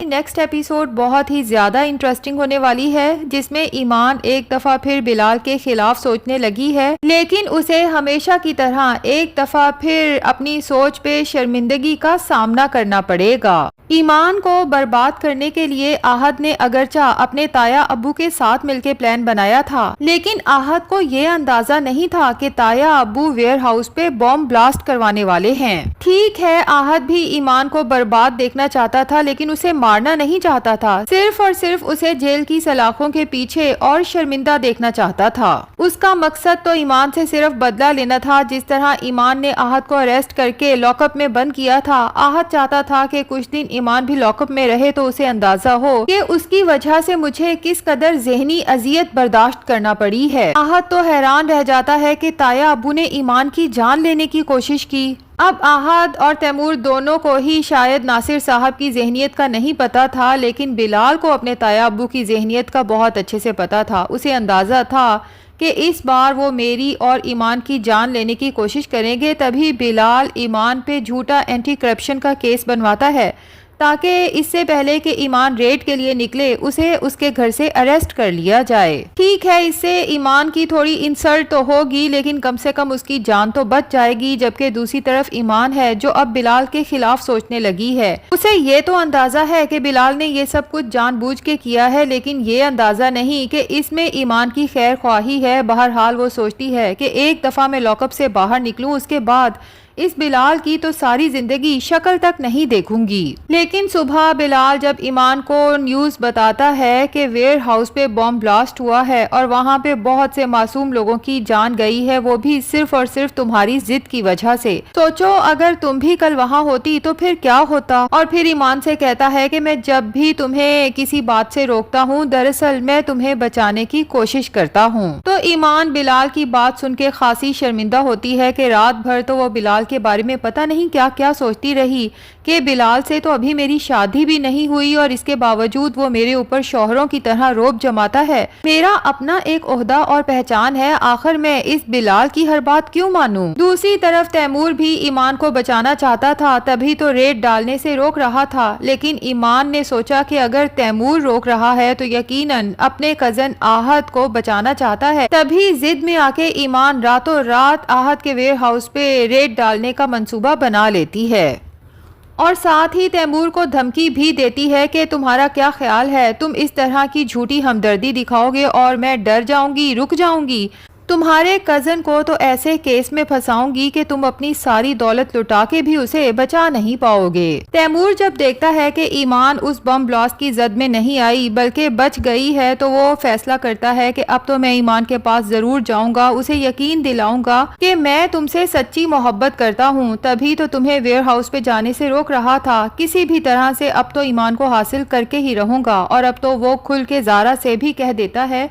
Next episode بہت ہی زیادہ interesting ہونے والی ہے، جس میں ایمان ایک دفعہ پھر بلال کے خلاف سوچنے لگی ہے، لیکن اسے ہمیشہ کی طرح ایک دفعہ پھر اپنی سوچ پہ شرمندگی کا سامنا کرنا پڑے گا۔ ایمان کو برباد کرنے کے لیے آہد نے اگرچہ اپنے تایا ابو کے ساتھ مل کے پلان بنایا تھا، لیکن آہد کو یہ اندازہ نہیں تھا کہ تایا ابو ویئر ہاؤس پہ بم بلاسٹ کروانے والے ہیں۔ ٹھیک ہے، آہد بھی ایمان کو برباد دیکھنا چاہتا تھا، لیکن اسے مارنا نہیں چاہتا تھا، صرف اور صرف اسے جیل کی سلاخوں کے پیچھے اور شرمندہ دیکھنا چاہتا تھا۔ اس کا مقصد تو ایمان سے صرف بدلہ لینا تھا۔ جس طرح ایمان نے آہد کو اریسٹ کر کے لاک اپ میں بند کیا تھا، آہد چاہتا تھا کہ کچھ دن ایمان بھی لاک اپ میں رہے تو اسے اندازہ ہو کہ اس کی وجہ سے مجھے کس قدر ذہنی اذیت برداشت کرنا پڑی ہے۔ آہد تو حیران رہ جاتا ہے کہ تایا ابو نے ایمان کی جان لینے کی کوشش کی۔ اب آہد اور تیمور دونوں کو ہی شاید ناصر صاحب کی ذہنیت کا نہیں پتا تھا، لیکن بلال کو اپنے تایا ابو کی ذہنیت کا بہت اچھے سے پتا تھا۔ اسے اندازہ تھا کہ اس بار وہ میری اور ایمان کی جان لینے کی کوشش کریں گے، تبھی بلال ایمان پہ جھوٹا اینٹی کرپشن کا کیس بنواتا ہے تاکہ اس سے پہلے کہ ایمان ریڈ کے لیے نکلے اسے اس کے گھر سے اریسٹ کر لیا جائے۔ ٹھیک ہے، اس سے ایمان کی تھوڑی انسلٹ تو ہوگی، لیکن کم سے کم اس کی جان تو بچ جائے گی، جبکہ دوسری طرف ایمان ہے جو اب بلال کے خلاف سوچنے لگی ہے۔ اسے یہ تو اندازہ ہے کہ بلال نے یہ سب کچھ جان بوجھ کے کیا ہے، لیکن یہ اندازہ نہیں کہ اس میں ایمان کی خیر خواہی ہے۔ بہرحال وہ سوچتی ہے کہ ایک دفعہ میں لاک اپ سے باہر نکلوں، اس کے بعد اس بلال کی تو ساری زندگی شکل تک نہیں دیکھوں گی۔ لیکن صبح بلال جب ایمان کو نیوز بتاتا ہے کہ ویئر ہاؤس پہ بم بلاسٹ ہوا ہے اور وہاں پہ بہت سے معصوم لوگوں کی جان گئی ہے، وہ بھی صرف اور صرف تمہاری ضد کی وجہ سے، سوچو اگر تم بھی کل وہاں ہوتی تو پھر کیا ہوتا۔ اور پھر ایمان سے کہتا ہے کہ میں جب بھی تمہیں کسی بات سے روکتا ہوں، دراصل میں تمہیں بچانے کی کوشش کرتا ہوں۔ تو ایمان بلال کی بات سن کے خاصی شرمندہ ہوتی ہے کہ رات بھر تو وہ بلال کے بارے میں پتہ نہیں کیا کیا سوچتی رہی کہ بلال سے تو ابھی میری شادی بھی نہیں ہوئی اور اس کے باوجود وہ میرے اوپر شوہروں کی طرح روب جماتا ہے۔ میرا اپنا ایک عہدہ اور پہچان ہے، آخر میں اس بلال کی ہر بات کیوں مانوں؟ دوسری طرف تیمور بھی ایمان کو بچانا چاہتا تھا، تبھی تو ریڈ ڈالنے سے روک رہا تھا، لیکن ایمان نے سوچا کہ اگر تیمور روک رہا ہے تو یقیناً اپنے کزن آہد کو بچانا چاہتا ہے۔ تبھی ضد میں آ کے ایمان راتوں رات آہد کے ویئر ہاؤس پہ ریڈ ڈالنے کا منصوبہ بنا لیتی ہے اور ساتھ ہی تیمور کو دھمکی بھی دیتی ہے کہ تمہارا کیا خیال ہے، تم اس طرح کی جھوٹی ہمدردی دکھاؤ گے اور میں ڈر جاؤں گی، رک جاؤں گی، تمہارے کزن کو تو ایسے کیس میں پھنساؤں گی کہ تم اپنی ساری دولت لٹا کے بھی اسے بچا نہیں پاؤ گے۔ تیمور جب دیکھتا ہے کہ ایمان اس بم بلاسٹ کی زد میں نہیں آئی بلکہ بچ گئی ہے تو وہ فیصلہ کرتا ہے کہ اب تو میں ایمان کے پاس ضرور جاؤں گا، اسے یقین دلاؤں گا کہ میں تم سے سچی محبت کرتا ہوں، تبھی تو تمہیں ویئر ہاؤس پہ جانے سے روک رہا تھا۔ کسی بھی طرح سے اب تو ایمان کو حاصل کر کے ہی رہوں گا۔ اور اب تو وہ کھل کے زارا سے بھی کہہ دیتا ہے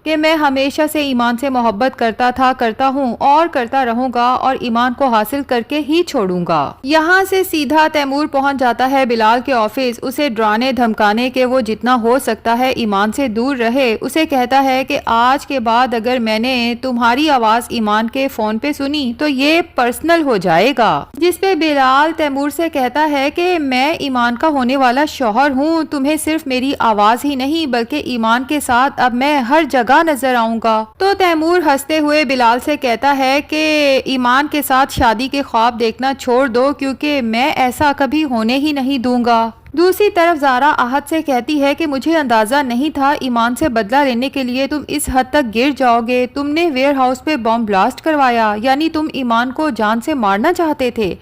کہ میں ہمیشہ سے ایمان سے محبت کرتا تھا، کرتا ہوں اور کرتا رہوں گا اور ایمان کو حاصل کر کے ہی چھوڑوں گا۔ یہاں سے سیدھا تیمور پہنچ جاتا ہے بلال کے آفس، اسے ڈرانے دھمکانے کے وہ جتنا ہو سکتا ہے ایمان سے دور رہے۔ اسے کہتا ہے کہ آج کے بعد اگر میں نے تمہاری آواز ایمان کے فون پہ سنی تو یہ پرسنل ہو جائے گا، جس پہ بلال تیمور سے کہتا ہے کہ میں ایمان کا ہونے والا شوہر ہوں، تمہیں صرف میری آواز ہی نہیں بلکہ ایمان کے ساتھ اب میں ہر جگہ نظر آؤں گا۔ تو تیمور ہنستے ہوئے بلال سے کہتا ہے کہ ایمان کے ساتھ شادی کے خواب دیکھنا چھوڑ دو، کیونکہ میں ایسا کبھی ہونے ہی نہیں دوں گا۔ دوسری طرف زارا آہد سے کہتی ہے کہ مجھے اندازہ نہیں تھا ایمان سے بدلہ لینے کے لیے تم اس حد تک گر جاؤ گے، تم نے ویئر ہاؤس پہ بم بلاسٹ کروایا، یعنی تم ایمان کو جان سے مارنا چاہتے تھے۔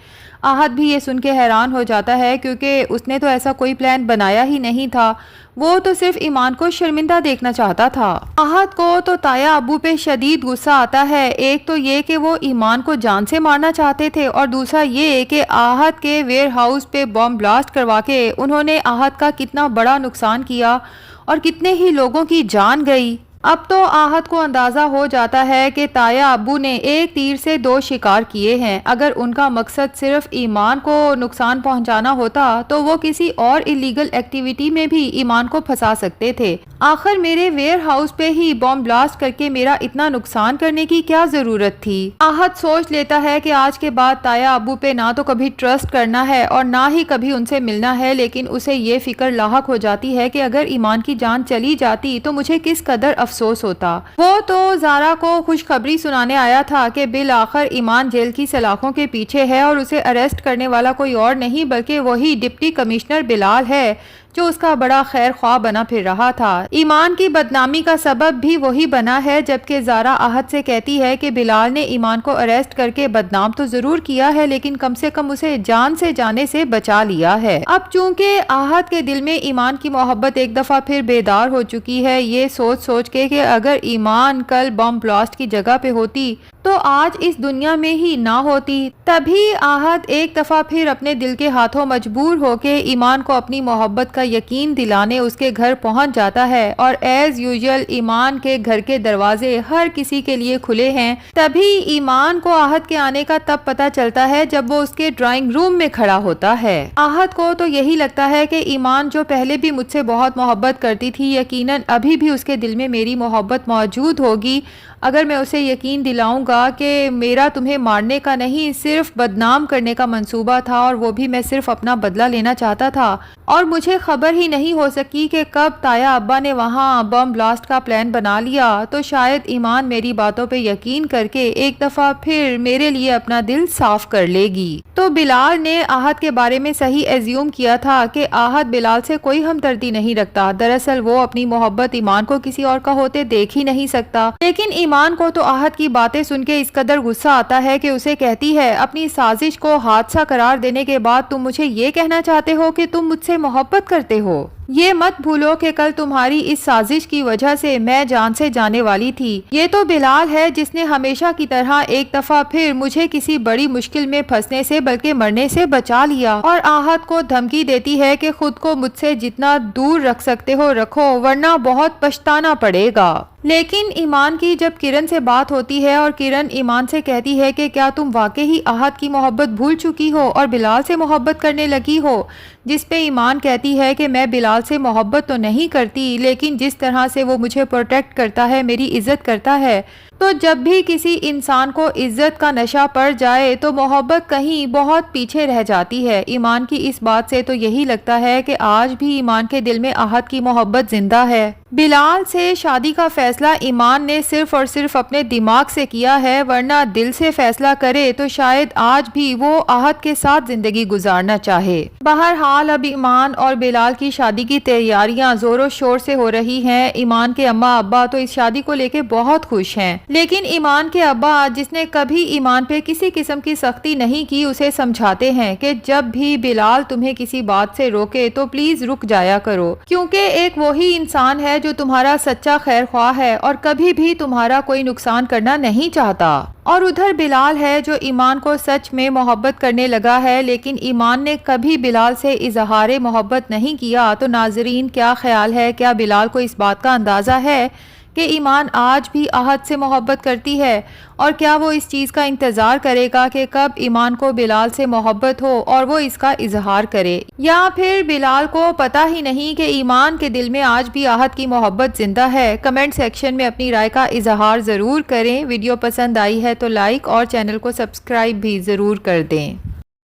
آہد بھی یہ سن کے حیران ہو جاتا ہے کیونکہ اس نے تو ایسا کوئی پلان بنایا ہی نہیں تھا، وہ تو صرف ایمان کو شرمندہ دیکھنا چاہتا تھا۔ آہد کو تو تایا ابو پہ شدید غصہ آتا ہے، ایک تو یہ کہ وہ ایمان کو جان سے مارنا چاہتے تھے اور دوسرا یہ کہ آہد کے ویئر ہاؤس پہ بم بلاسٹ کروا کے انہوں نے آہد کا کتنا بڑا نقصان کیا اور کتنے ہی لوگوں کی جان گئی۔ اب تو آہد کو اندازہ ہو جاتا ہے کہ تایا ابو نے ایک تیر سے دو شکار کیے ہیں، اگر ان کا مقصد صرف ایمان کو نقصان پہنچانا ہوتا تو وہ کسی اور الیگل ایکٹیویٹی میں بھی ایمان کو پھنسا سکتے تھے۔ آخر میرے ویئر ہاؤس پہ ہی بم بلاسٹ کر کے میرا اتنا نقصان کرنے کی کیا ضرورت تھی؟ آحد سوچ لیتا ہے کہ آج کے بعد تایا ابو پہ نہ تو کبھی ٹرسٹ کرنا ہے اور نہ ہی کبھی ان سے ملنا ہے، لیکن اسے یہ فکر لاحق ہو جاتی ہے کہ اگر ایمان کی جان چلی جاتی تو مجھے کس قدر افسوس ہوتا۔ وہ تو زارا کو خوشخبری سنانے آیا تھا کہ بالآخر ایمان جیل کی سلاخوں کے پیچھے ہے اور اسے اریسٹ کرنے والا کوئی اور نہیں بلکہ وہی ڈپٹی کمشنر بلال ہے جو اس کا بڑا خیر خواہ بنا پھر رہا تھا۔ ایمان کی بدنامی کا سبب بھی وہی بنا ہے، جبکہ زارا آحد سے کہتی ہے کہ بلال نے ایمان کو اریسٹ کر کے بدنام تو ضرور کیا ہے لیکن کم سے کم اسے جان سے جانے سے بچا لیا ہے۔ اب چونکہ آحد کے دل میں ایمان کی محبت ایک دفعہ پھر بیدار ہو چکی ہے، یہ سوچ کے کہ اگر ایمان کل بم بلاسٹ کی جگہ پہ ہوتی تو آج اس دنیا میں ہی نہ ہوتی، تبھی آحد ایک دفعہ پھر اپنے دل کے ہاتھوں مجبور ہو کے ایمان کو اپنی محبت کا یقین دلانے اس کے گھر پہنچ جاتا ہے، اور ایز یوزول ایمان کے گھر کے دروازے ہر کسی کے لیے کھلے ہیں۔ تبھی ایمان کو آحد کے آنے کا تب پتہ چلتا ہے جب وہ اس کے ڈرائنگ روم میں کھڑا ہوتا ہے۔ آحد کو تو یہی لگتا ہے کہ ایمان جو پہلے بھی مجھ سے بہت محبت کرتی تھی، یقیناً ابھی بھی اس کے دل میں میری محبت موجود ہوگی اگر میں اسے یقین دلاؤں گا کہ میرا تمہیں مارنے کا نہیں صرف بدنام کرنے کا منصوبہ تھا، اور وہ بھی میں صرف اپنا بدلہ لینا چاہتا تھا، اور مجھے خبر ہی نہیں ہو سکی کہ کب تایا ابا نے وہاں بم بلاسٹ کا پلان بنا لیا، تو شاید ایمان میری باتوں پہ یقین کر کے ایک دفعہ پھر میرے لیے اپنا دل صاف کر لے گی۔ تو بلال نے آحد کے بارے میں صحیح ایزیوم کیا تھا کہ آحد بلال سے کوئی ہمدردی نہیں رکھتا، دراصل وہ اپنی محبت ایمان کو کسی اور کا ہوتے دیکھ ہی نہیں سکتا، لیکن ایمان کو تو آحد کی باتیں سن کے اس قدر غصہ آتا ہے کہ اسے کہتی ہے اپنی سازش کو حادثہ قرار دینے کے بعد تم مجھے یہ کہنا چاہتے ہو کہ تم مجھ سے محبت کرتے ہو؟ یہ مت بھولو کہ کل تمہاری اس سازش کی وجہ سے میں جان سے جانے والی تھی۔ یہ تو بلال ہے جس نے ہمیشہ کی طرح ایک دفعہ پھر مجھے کسی بڑی مشکل میں پھنسنے سے بلکہ مرنے سے بچا لیا، اور آحد کو دھمکی دیتی ہے کہ خود کو مجھ سے جتنا دور رکھ سکتے ہو رکھو ورنہ بہت پچھتانا پڑے گا۔ لیکن ایمان کی جب کرن سے بات ہوتی ہے اور کرن ایمان سے کہتی ہے کہ کیا تم واقعی آحد کی محبت بھول چکی ہو اور بلال سے محبت کرنے لگی ہو، جس پہ ایمان کہتی ہے کہ میں بلال سے محبت تو نہیں کرتی لیکن جس طرح سے وہ مجھے پروٹیکٹ کرتا ہے، میری عزت کرتا ہے، تو جب بھی کسی انسان کو عزت کا نشہ پڑ جائے تو محبت کہیں بہت پیچھے رہ جاتی ہے۔ ایمان کی اس بات سے تو یہی لگتا ہے کہ آج بھی ایمان کے دل میں آحد کی محبت زندہ ہے۔ بلال سے شادی کا فیصلہ ایمان نے صرف اور صرف اپنے دماغ سے کیا ہے، ورنہ دل سے فیصلہ کرے تو شاید آج بھی وہ آحد کے ساتھ زندگی گزارنا چاہے۔ بہرحال اب ایمان اور بلال کی شادی کی تیاریاں زور و شور سے ہو رہی ہیں۔ ایمان کے اماں ابا تو اس شادی کو لے کے بہت خوش ہیں، لیکن ایمان کے ابا جس نے کبھی ایمان پہ کسی قسم کی سختی نہیں کی اسے سمجھاتے ہیں کہ جب بھی بلال تمہیں کسی بات سے روکے تو پلیز رک جایا کرو، کیونکہ ایک وہی انسان ہے جو تمہارا سچا خیر خواہ ہے اور کبھی بھی تمہارا کوئی نقصان کرنا نہیں چاہتا۔ اور ادھر بلال ہے جو ایمان کو سچ میں محبت کرنے لگا ہے، لیکن ایمان نے کبھی بلال سے اظہار محبت نہیں کیا۔ تو ناظرین کیا خیال ہے، کیا بلال کو اس بات کا اندازہ ہے کہ ایمان آج بھی آحد سے محبت کرتی ہے، اور کیا وہ اس چیز کا انتظار کرے گا کہ کب ایمان کو بلال سے محبت ہو اور وہ اس کا اظہار کرے، یا پھر بلال کو پتہ ہی نہیں کہ ایمان کے دل میں آج بھی آحد کی محبت زندہ ہے؟ کمنٹ سیکشن میں اپنی رائے کا اظہار ضرور کریں۔ ویڈیو پسند آئی ہے تو لائک اور چینل کو سبسکرائب بھی ضرور کر دیں۔